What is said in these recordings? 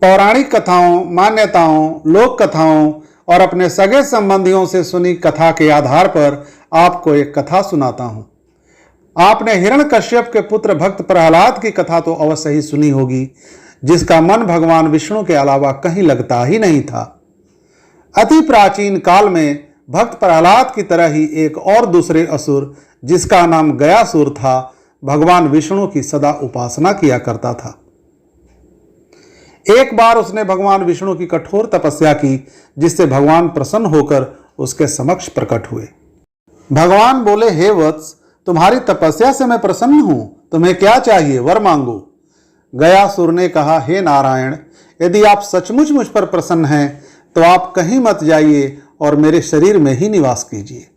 पौराणिक कथाओं, मान्यताओं, लोक कथाओं और अपने सगे संबंधियों से सुनी कथा के आधार पर आपको एक कथा सुनाता हूं। आपने हिरण्यकश्यप के पुत्र भक्त प्रहलाद की कथा तो अवश्य ही सुनी होगी, जिसका मन भगवान विष्णु के अलावा कहीं लगता ही नहीं था। अति प्राचीन काल में भक्त प्रहलाद की तरह ही एक और दूसरे असुर, जिसका नाम गयासुर था, भगवान विष्णु की सदा उपासना किया करता था। एक बार उसने भगवान विष्णु की कठोर तपस्या की, जिससे भगवान प्रसन्न होकर उसके समक्ष प्रकट हुए। भगवान बोले, हे वत्स, तुम्हारी तपस्या से मैं प्रसन्न हूं, तुम्हें क्या चाहिए, वर मांगो। गयासुर ने कहा, हे नारायण, यदि आप सचमुच मुझ पर प्रसन्न हैं तो आप कहीं मत जाइए और मेरे शरीर में ही निवास कीजिए।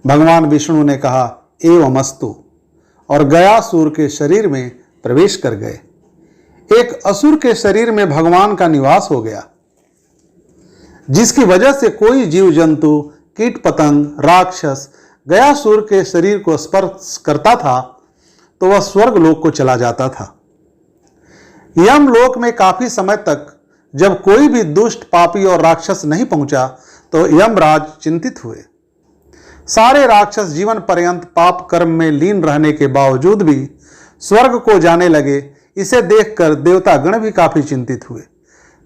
भगवान विष्णु ने कहा, एवमस्तु, और गयासुर के शरीर में प्रवेश कर गए। एक असुर के शरीर में भगवान का निवास हो गया, जिसकी वजह से कोई जीव जंतु, कीट पतंग, राक्षस गयासुर के शरीर को स्पर्श करता था तो वह स्वर्ग लोक को चला जाता था। यम लोक में काफी समय तक जब कोई भी दुष्ट, पापी और राक्षस नहीं पहुंचा तो यमराज चिंतित हुए। सारे राक्षस जीवन पर्यंत पाप कर्म में लीन रहने के बावजूद भी स्वर्ग को जाने लगे। इसे देखकर देवतागण भी काफी चिंतित हुए।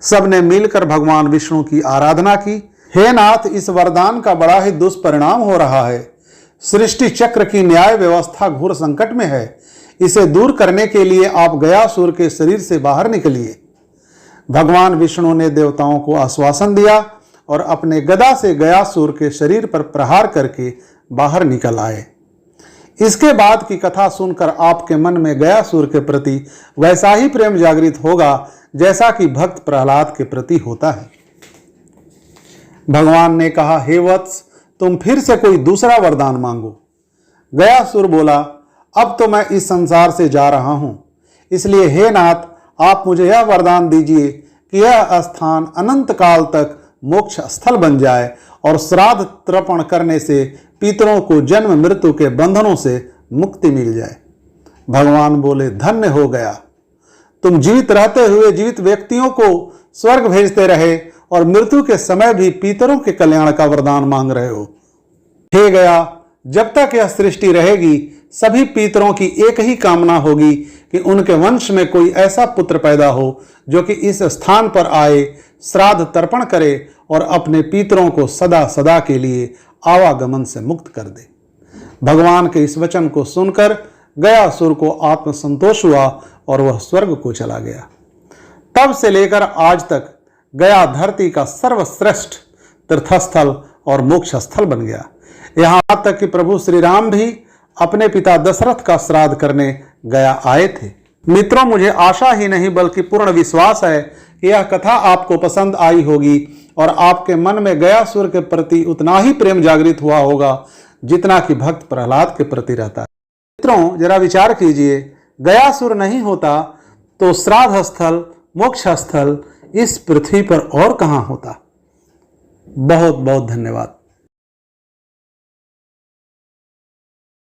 सबने मिलकर भगवान विष्णु की आराधना की। हे नाथ, इस वरदान का बड़ा ही दुष्परिणाम हो रहा है। सृष्टि चक्र की न्याय व्यवस्था घोर संकट में है। इसे दूर करने के लिए आप गयासुर के शरीर से बाहर निकलिए। भगवान विष्णु ने देवताओं को आश्वासन दिया और अपने गदा से गयासुर के शरीर पर प्रहार करके बाहर निकल आए। इसके बाद की कथा सुनकर आपके मन में गयासुर के प्रति वैसा ही प्रेम जागृत होगा जैसा कि भक्त प्रहलाद के प्रति होता है। भगवान ने कहा, हे वत्स, तुम फिर से कोई दूसरा वरदान मांगो। गयासुर बोला, अब तो मैं इस संसार से जा रहा हूं, इसलिए हे नाथ, आप मुझे यह वरदान दीजिए कि यह स्थान अनंत काल तक मोक्ष स्थल बन जाए और श्राद्ध तर्पण करने से पितरों को जन्म मृत्यु के बंधनों से मुक्ति मिल जाए। भगवान बोले, धन्य हो गया, तुम जीवित रहते हुए जीवित व्यक्तियों को स्वर्ग भेजते रहे और मृत्यु के समय भी पितरों के कल्याण का वरदान मांग रहे हो। हे गया, जब तक यह सृष्टि रहेगी सभी पितरों की एक ही कामना होगी कि उनके वंश में कोई ऐसा पुत्र पैदा हो जो कि इस स्थान पर आए, श्राद्ध तर्पण करे और अपने पितरों को सदा सदा के लिए आवागमन से मुक्त कर दे। भगवान के इस वचन को सुनकर गयासुर को आत्मसंतोष हुआ और वह स्वर्ग को चला गया। तब से लेकर आज तक गया धरती का सर्वश्रेष्ठ तीर्थस्थल और मोक्ष स्थल बन गया। यहाँ तक कि प्रभु श्री राम भी अपने पिता दशरथ का श्राद्ध करने गया आए थे। मित्रों, मुझे आशा ही नहीं बल्कि पूर्ण विश्वास है कि यह कथा आपको पसंद आई होगी और आपके मन में गयासुर के प्रति उतना ही प्रेम जागृत हुआ होगा जितना कि भक्त प्रहलाद के प्रति रहता है। मित्रों, जरा विचार कीजिए, गयासुर नहीं होता तो श्राद्ध स्थल, मोक्ष स्थल इस पृथ्वी पर और कहां होता। बहुत बहुत धन्यवाद।